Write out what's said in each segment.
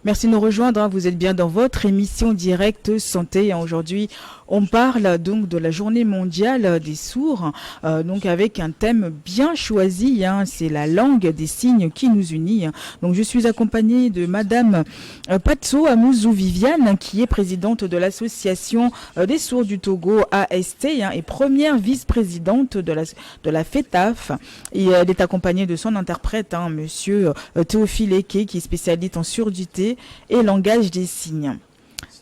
Merci de nous rejoindre, hein. Vous êtes bien dans votre émission Directe Santé. Aujourd'hui, on parle donc de la journée mondiale des sourds, donc avec un thème bien choisi, hein, c'est la langue des signes qui nous unit. Donc je suis accompagnée de Madame Patso Amouzou Viviane, qui est présidente de l'association des sourds du Togo AST, hein, et première vice-présidente de la FETAF. Et elle est accompagnée de son interprète, hein, Monsieur Théophile Eke, qui est spécialiste en surdité et langage des signes.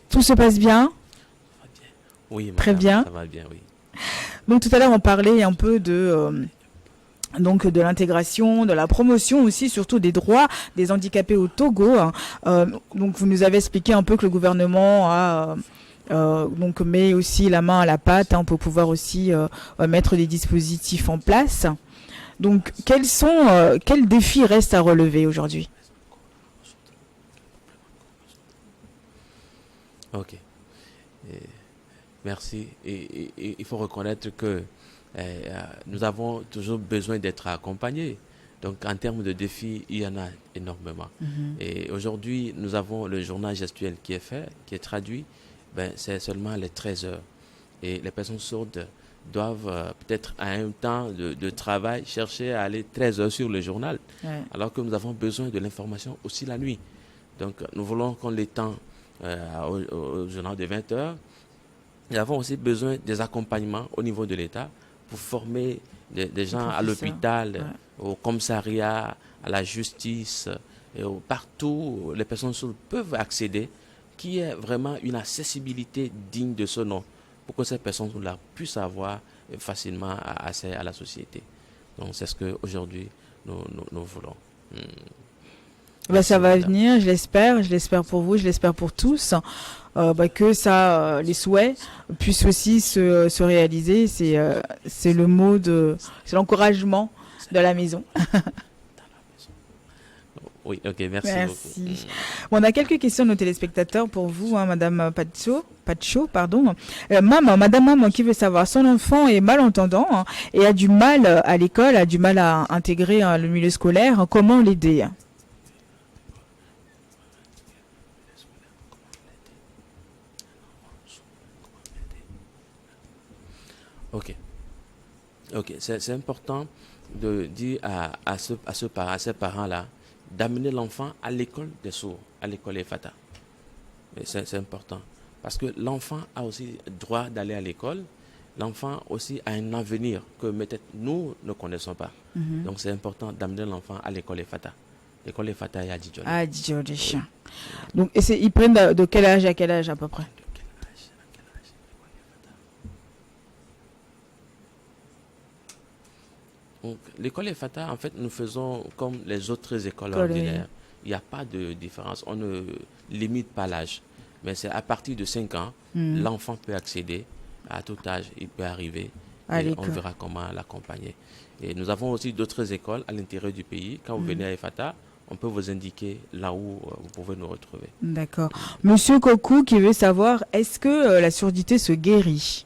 Tout se passe bien? Oui, madame, Très bien. ça va bien, oui. Donc tout à l'heure, on parlait un peu donc de l'intégration, de la promotion aussi, surtout des droits des handicapés au Togo, hein. Donc vous nous avez expliqué un peu que le gouvernement a donc met aussi la main à la pâte, hein, pour pouvoir aussi mettre des dispositifs en place. Donc quels défis restent à relever aujourd'hui? Ok. Merci. Et il faut reconnaître que nous avons toujours besoin d'être accompagnés. Donc, en termes de défis, il y en a énormément. Et aujourd'hui, nous avons le journal gestuel qui est fait, qui est traduit. Ben, c'est seulement les 13 heures. Et les personnes sourdes doivent peut-être à un temps de travail chercher à aller 13 heures sur le journal. Ouais. Alors que nous avons besoin de l'information aussi la nuit. Donc, nous voulons qu'on l'étend au journal de 20 heures. Nous avons aussi besoin des accompagnements au niveau de l'État pour former des gens à l'hôpital, ouais, au commissariat, à la justice, et partout où les personnes sourdes peuvent accéder, qui est vraiment une accessibilité digne de ce nom, pour que ces personnes-là puissent avoir facilement accès à la société. Donc c'est ce qu'aujourd'hui nous voulons. Bah, ça va madame. venir, je l'espère pour vous, je l'espère pour tous, que ça, les souhaits puissent aussi se réaliser. C'est le mot c'est l'encouragement de la maison. Oui, ok, merci beaucoup. Merci. Bon, on a quelques questions de nos téléspectateurs pour vous, hein, Madame Pacho, pardon. Madame Maman qui veut savoir, son enfant est malentendant, hein, et a du mal à l'école, a du mal à intégrer, hein, le milieu scolaire. Comment l'aider? Ok, ok, c'est important de dire à ces parents-là d'amener l'enfant à l'école des sourds, à l'école EFATA. C'est important. Parce que l'enfant a aussi droit d'aller à l'école. L'enfant aussi a un avenir que peut-être nous ne connaissons pas. Donc c'est important d'amener l'enfant à l'école EFATA. L'école EFATA est à Djidjoli. Ah, Djidjoli. Oui. Donc, et ils prennent de quel âge à quel âge à peu près? Donc, l'école EFATA, en fait, nous faisons comme les autres écoles École, ordinaires. Il n'y a pas de différence. On ne limite pas l'âge. Mais c'est à partir de 5 ans, l'enfant peut accéder à tout âge. Il peut arriver À et on l'école. verra comment l'accompagner. Et nous avons aussi d'autres écoles à l'intérieur du pays. Quand vous venez à EFATA, on peut vous indiquer là où vous pouvez nous retrouver. D'accord. Monsieur Kokou qui veut savoir, est-ce que la surdité se guérit?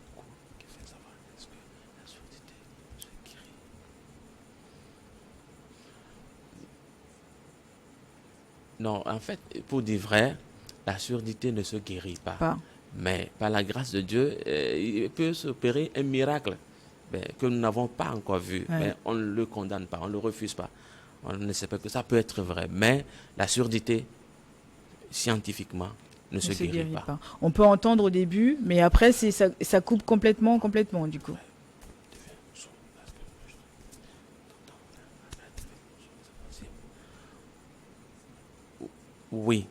Non, en fait, pour dire vrai, la surdité ne se guérit pas. Pas. Mais par la grâce de Dieu, il peut s'opérer un miracle que nous n'avons pas encore vu. Ouais. Mais on ne le condamne pas, on ne le refuse pas. On ne sait pas que ça peut être vrai. Mais la surdité, scientifiquement, ne se guérit pas. On peut entendre au début, mais après, ça coupe complètement, du coup. Oui,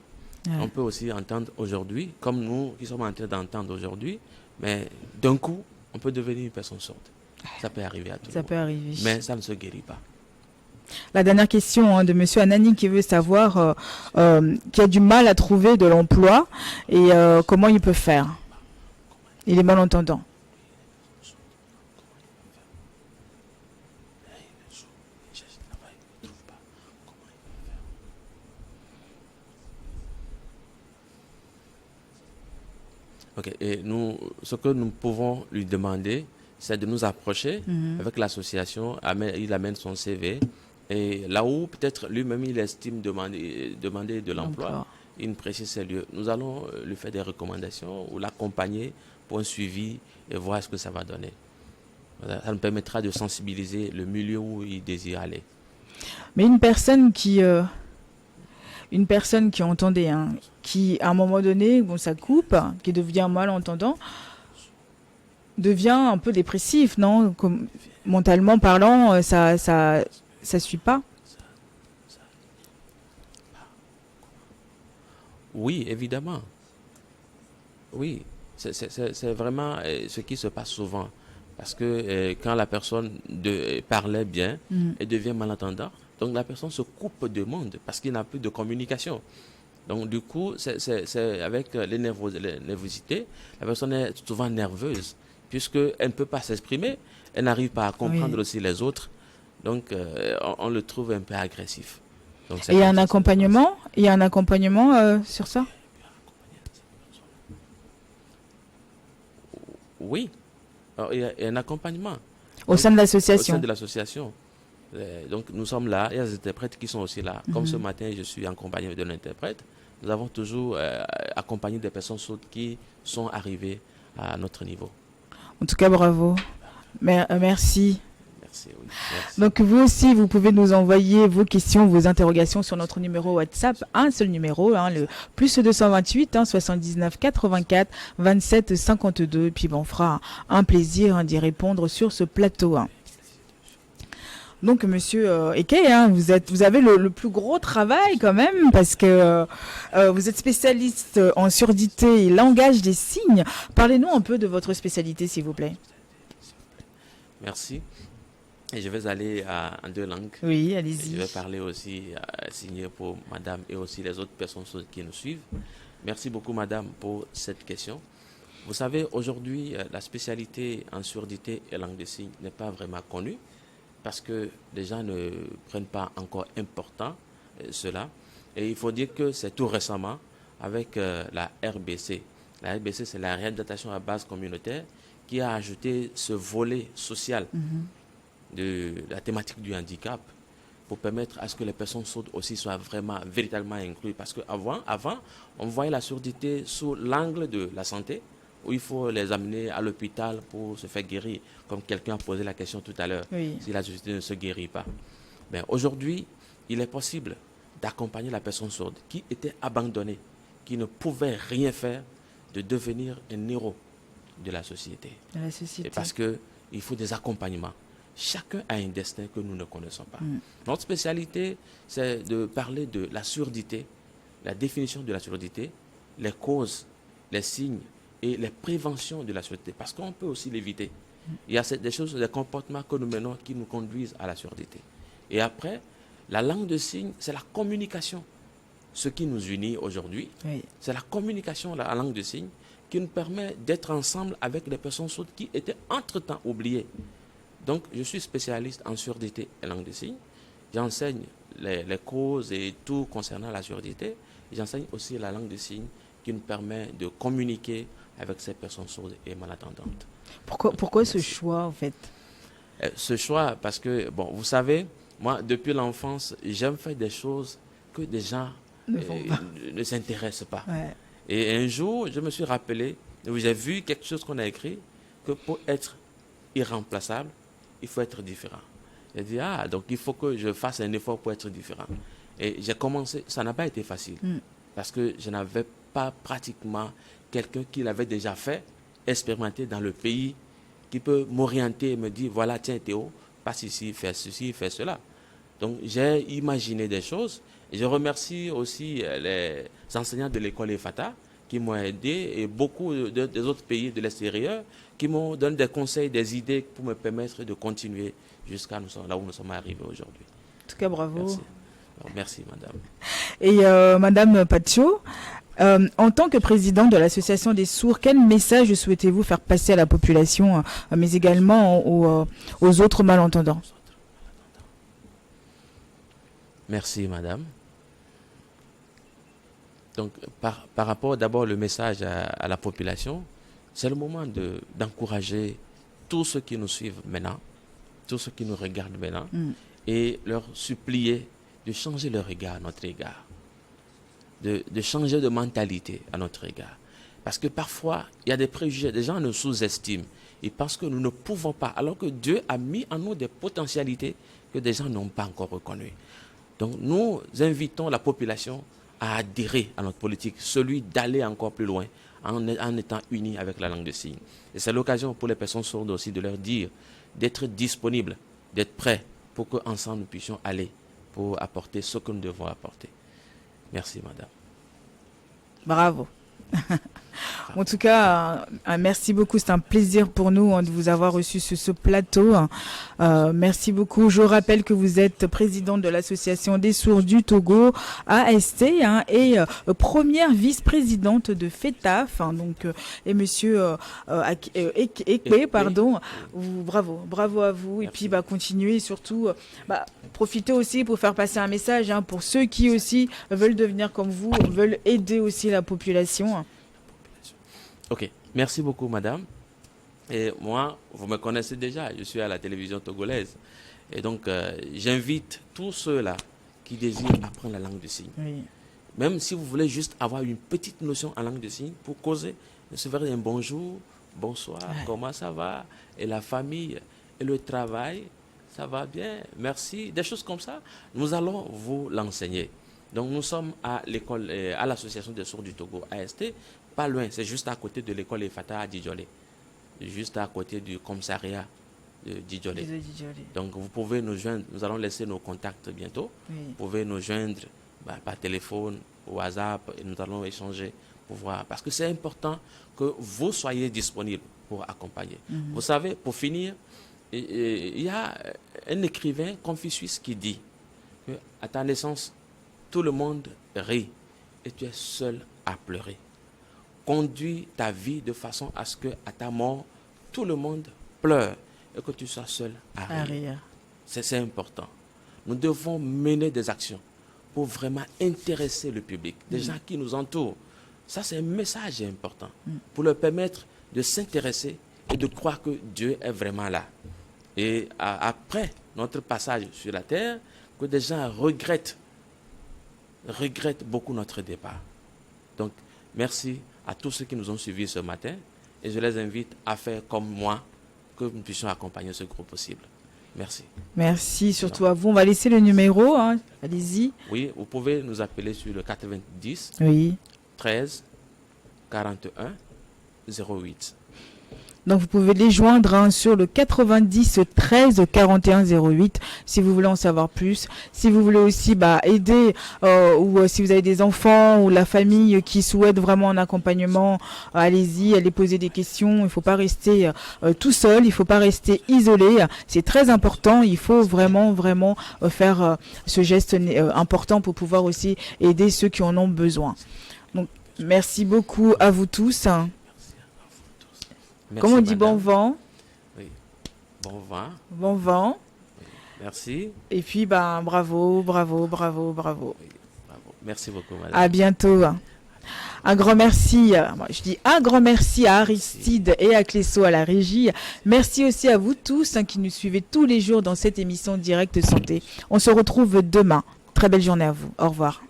Ouais. on peut aussi entendre aujourd'hui, comme nous qui sommes en train d'entendre aujourd'hui, mais d'un coup, on peut devenir une personne sourde. Ça peut arriver à tout le Ça monde. peut arriver. Mais ça ne se guérit pas. La dernière question, hein, de Monsieur Anani qui veut savoir, qui a du mal à trouver de l'emploi et comment il peut faire. Il est malentendant. Ok, et nous, ce que nous pouvons lui demander, c'est de nous approcher avec l'association. Il amène son CV et là où peut-être lui-même il estime demander de l'emploi, il précise ces lieux, nous allons lui faire des recommandations ou l'accompagner pour un suivi et voir ce que ça va donner. Ça nous permettra de sensibiliser le milieu où il désire aller. Mais une personne qui entendait, hein, qui à un moment donné, bon, ça coupe, qui devient malentendant, devient un peu dépressif, non? Comme, mentalement parlant, ça suit pas. Oui, évidemment. Oui, c'est vraiment ce qui se passe souvent. Parce que quand la personne parlait bien et devient malentendant, donc la personne se coupe de monde parce qu'il n'a plus de communication. Donc du coup, c'est avec les nervosités, la personne est souvent nerveuse puisqu'elle ne peut pas s'exprimer, elle n'arrive pas à comprendre aussi les autres. Donc on le trouve un peu agressif. Donc, Et il y a un accompagnement, sur ça? Oui, alors, il y a un accompagnement. Au sein de Au l'association? sein de l'association. Donc nous sommes là, il y a des interprètes qui sont aussi là. Comme ce matin, je suis en compagnie d'un interprète. Nous avons toujours accompagné des personnes sourdes qui sont arrivées à notre niveau. En tout cas, bravo. Merci. Merci, oui. Merci. Donc vous aussi, vous pouvez nous envoyer vos questions, vos interrogations sur notre numéro WhatsApp, un seul numéro, hein, le plus 228 79 84 27 52. Et puis bon, on fera un plaisir, hein, d'y répondre sur ce plateau, hein. Donc Monsieur Eke, hein, vous avez le plus gros travail quand même parce que vous êtes spécialiste en surdité et langage des signes. Parlez-nous un peu de votre spécialité, s'il vous plaît. Merci. Et je vais aller en deux langues. Oui, Et allez-y. je vais parler aussi, signer pour madame et aussi les autres personnes qui nous suivent. Merci beaucoup madame pour cette question. Vous savez, aujourd'hui, la spécialité en surdité et langue des signes n'est pas vraiment connue parce que les gens ne prennent pas encore important cela. Et il faut dire que c'est tout récemment avec la RBC. La RBC, c'est la réadaptation à base communautaire qui a ajouté ce volet social de la thématique du handicap pour permettre à ce que les personnes sourdes aussi soient vraiment, véritablement incluses. Parce qu'avant, on voyait la surdité sous l'angle de la santé, où il faut les amener à l'hôpital pour se faire guérir, comme quelqu'un a posé la question tout à l'heure, Oui. si la surdité ne se guérit pas. Mais aujourd'hui, il est possible d'accompagner la personne sourde qui était abandonnée, qui ne pouvait rien faire, de devenir un héros de la société. De la société. Et parce qu'il faut des accompagnements. Chacun a un destin que nous ne connaissons pas. Notre spécialité, c'est de parler de la surdité, la définition de la surdité, les causes, les signes et les préventions de la surdité. Parce qu'on peut aussi l'éviter. Il y a des choses, des comportements que nous menons qui nous conduisent à la surdité. Et après, la langue de signes, c'est la communication. Ce qui nous unit aujourd'hui, Oui. c'est la communication, la langue de signes, qui nous permet d'être ensemble avec les personnes sourdes qui étaient entre-temps oubliées. Donc, je suis spécialiste en surdité et langue de signes. J'enseigne les causes et tout concernant la surdité. J'enseigne aussi la langue de signes qui nous permet de communiquer avec ces personnes sourdes et malentendantes. Pourquoi ce choix, en fait? Ce choix, parce que, bon, vous savez, moi, depuis l'enfance, j'aime faire des choses que des gens ne s'intéressent pas. Ouais. Et un jour, je me suis rappelé, j'ai vu quelque chose qu'on a écrit, que pour être irremplaçable, il faut être différent. J'ai dit, donc il faut que je fasse un effort pour être différent. Et j'ai commencé, ça n'a pas été facile, parce que je n'avais pas pratiquement quelqu'un qui l'avait déjà fait, expérimenté dans le pays, qui peut m'orienter et me dire, voilà, tiens Théo, passe ici, fais ceci, fais cela. Donc j'ai imaginé des choses, et je remercie aussi les enseignants de l'école EFATA, qui m'ont aidé, et beaucoup des autres pays de l'extérieur qui m'ont donné des conseils, des idées pour me permettre de continuer jusqu'à là où nous sommes arrivés aujourd'hui. En tout cas, bravo. Merci. Alors, merci, madame. Et Madame Pacho, en tant que présidente de l'Association des sourds, quel message souhaitez-vous faire passer à la population, mais également aux autres malentendants? Merci, madame. Donc, par rapport d'abord le message à la population, c'est le moment d'encourager tous ceux qui nous suivent maintenant, tous ceux qui nous regardent maintenant, et leur supplier de changer leur regard à notre égard. de changer de mentalité à notre égard. Parce que parfois, il y a des préjugés, des gens nous sous-estiment. Ils pensent que nous ne pouvons pas, alors que Dieu a mis en nous des potentialités que des gens n'ont pas encore reconnues. Donc nous invitons la population à adhérer à notre politique, celui d'aller encore plus loin en étant unis avec la langue de signes. Et c'est l'occasion pour les personnes sourdes aussi de leur dire d'être disponibles, d'être prêts pour qu'ensemble nous puissions aller pour apporter ce que nous devons apporter. Merci, madame. Bravo. En tout cas, merci beaucoup. C'est un plaisir pour nous de vous avoir reçu sur ce plateau. Merci beaucoup. Je rappelle que vous êtes présidente de l'Association des sourds du Togo, AST, et première vice-présidente de FETAF. Donc, et monsieur Ekwe, pardon. Bravo à vous. Merci. Et puis, continuez surtout, profitez aussi pour faire passer un message pour ceux qui aussi veulent devenir comme vous, veulent aider aussi la population. Ok, merci beaucoup, madame. Et moi, vous me connaissez déjà, je suis à la télévision togolaise. Et donc, j'invite tous ceux-là qui désirent apprendre la langue de signes. Oui. Même si vous voulez juste avoir une petite notion en langue de signes, pour causer, se faire un bonjour, bonsoir, comment ça va, et la famille, et le travail, ça va bien, merci, des choses comme ça, nous allons vous l'enseigner. Donc, nous sommes à l'école, à l'association des sourds du Togo, AST, pas loin, c'est juste à côté de l'école Efata à Djidjolé, juste à côté du commissariat de Djidjolé. Donc vous pouvez nous joindre, nous allons laisser nos contacts bientôt. Oui. Vous pouvez nous joindre par téléphone, WhatsApp, et nous allons échanger pour voir. Parce que c'est important que vous soyez disponibles pour accompagner. Vous savez, pour finir, il y a un écrivain Confucius qui dit qu'à ta naissance, tout le monde rit et tu es seul à pleurer. Conduis ta vie de façon à ce qu'à ta mort, tout le monde pleure et que tu sois seul à rire. C'est important. Nous devons mener des actions pour vraiment intéresser le public, des gens qui nous entourent. Ça, c'est un message important pour leur permettre de s'intéresser et de croire que Dieu est vraiment là. Et après notre passage sur la terre, que des gens regrettent beaucoup notre départ. Donc, merci à tous ceux qui nous ont suivis ce matin et je les invite à faire comme moi, que nous puissions accompagner ce groupe possible. Merci. Merci surtout à vous. On va laisser le numéro, allez-y. Oui, vous pouvez nous appeler sur le 90 13 41 08. Donc vous pouvez les joindre sur le 90 13 41 08 si vous voulez en savoir plus. Si vous voulez aussi aider ou si vous avez des enfants ou la famille qui souhaite vraiment un accompagnement, allez-y, allez poser des questions. Il ne faut pas rester tout seul, il ne faut pas rester isolé. C'est très important. Il faut vraiment faire ce geste important pour pouvoir aussi aider ceux qui en ont besoin. Donc merci beaucoup à vous tous. Merci, comme on dit, bon vent. Oui. Bon vent. Bon vent. Oui. Merci. Et puis, bravo. Oui, bravo. Merci beaucoup, madame. À bientôt. Un grand merci, je dis un grand merci à Aristide et à Clésso à la régie. Merci aussi à vous tous qui nous suivez tous les jours dans cette émission Direct Santé. On se retrouve demain. Très belle journée à vous. Au revoir.